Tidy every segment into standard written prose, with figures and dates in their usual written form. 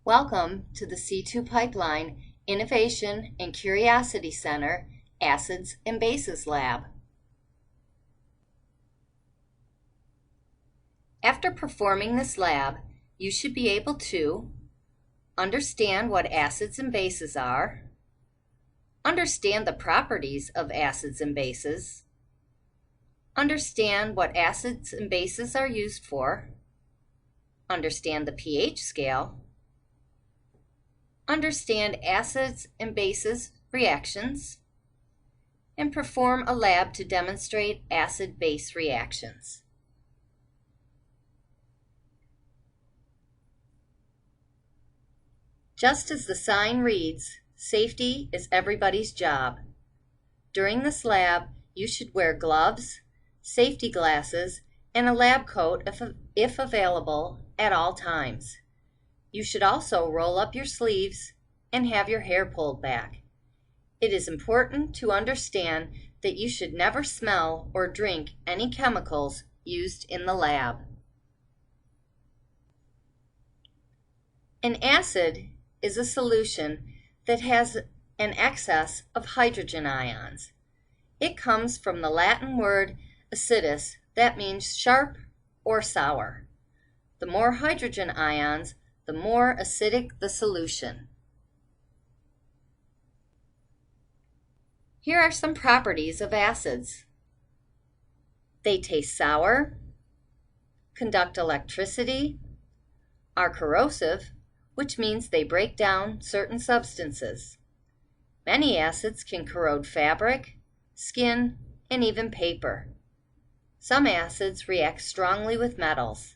Welcome to the C2 Pipeline Innovation and Curiosity Center Acids and Bases Lab. After performing this lab, you should be able to understand what acids and bases are, understand the properties of acids and bases, understand what acids and bases are used for, understand the pH scale, understand acids and bases reactions, and perform a lab to demonstrate acid-base reactions. Just as the sign reads, safety is everybody's job. During this lab, you should wear gloves, safety glasses, and a lab coat if available at all times. You should also roll up your sleeves and have your hair pulled back. It is important to understand that you should never smell or drink any chemicals used in the lab. An acid is a solution that has an excess of hydrogen ions. It comes from the Latin word acidus, that means sharp or sour. The more hydrogen ions, the more acidic the solution. Here are some properties of acids. They taste sour, conduct electricity, are corrosive, which means they break down certain substances. Many acids can corrode fabric, skin, and even paper. Some acids react strongly with metals.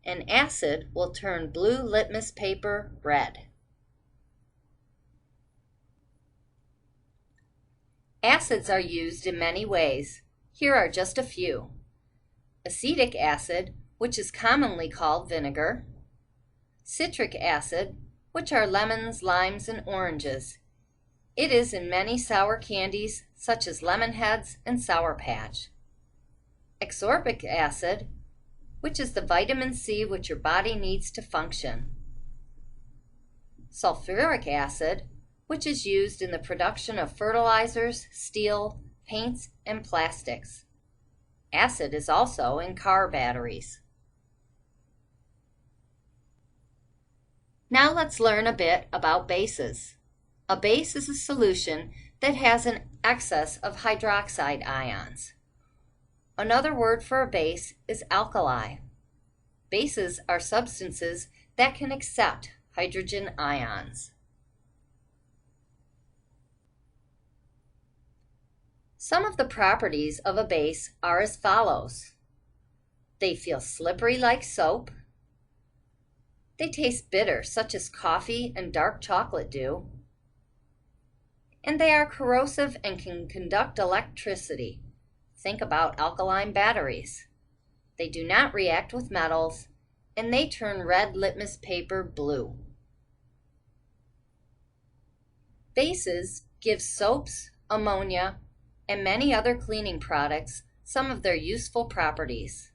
An acid will turn blue litmus paper red. Acids are used in many ways. Here are just a few. Acetic acid, which is commonly called vinegar. Citric acid, which are lemons, limes, and oranges. It is in many sour candies such as Lemon Heads and Sour Patch. Ascorbic acid, which is the vitamin C which your body needs to function. Sulfuric acid, which is used in the production of fertilizers, steel, paints, and plastics. Acid is also in car batteries. Now let's learn a bit about bases. A base is a solution that has an excess of hydroxide ions. Another word for a base is alkali. Bases are substances that can accept hydrogen ions. Some of the properties of a base are as follows. They feel slippery like soap. They taste bitter, such as coffee and dark chocolate do. And they are corrosive and can conduct electricity. Think about alkaline batteries. They do not react with metals, and they turn red litmus paper blue. Bases give soaps, ammonia, and many other cleaning products some of their useful properties.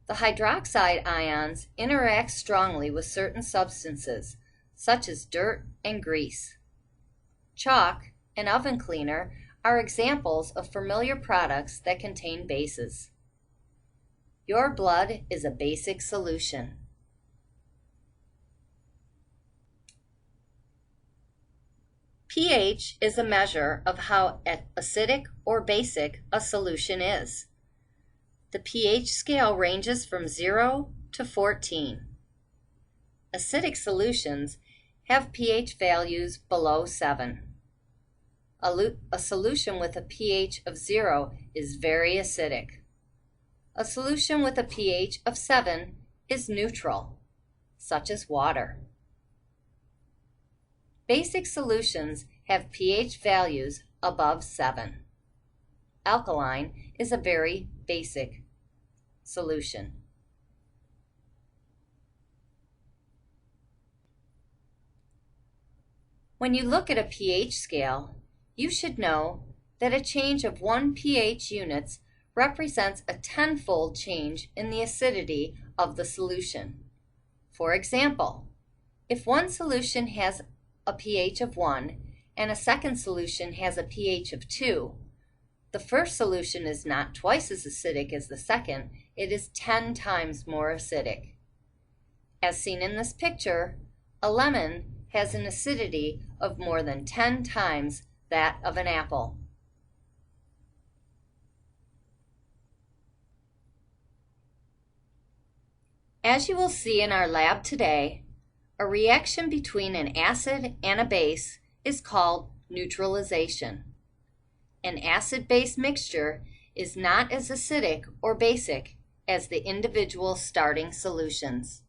The hydroxide ions interact strongly with certain substances, such as dirt and grease. Chalk and oven cleaner are examples of familiar products that contain bases. Your blood is a basic solution. pH is a measure of how acidic or basic a solution is. The pH scale ranges from 0 to 14. Acidic solutions have pH values below 7. A solution with a pH of 0 is very acidic. A solution with a pH of 7 is neutral, such as water. Basic solutions have pH values above 7. Alkaline is a very basic solution. When you look at a pH scale, you should know that a change of 1 pH units represents a 10-fold change in the acidity of the solution. For example, if one solution has a pH of 1 and a second solution has a pH of 2, the first solution is not twice as acidic as the second, it is 10 times more acidic. As seen in this picture, a lemon has an acidity of more than 10 times that of an apple. As you will see in our lab today, a reaction between an acid and a base is called neutralization. An acid-base mixture is not as acidic or basic as the individual starting solutions.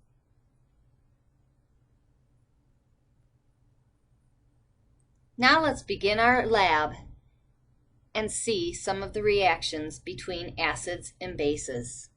Now let's begin our lab and see some of the reactions between acids and bases.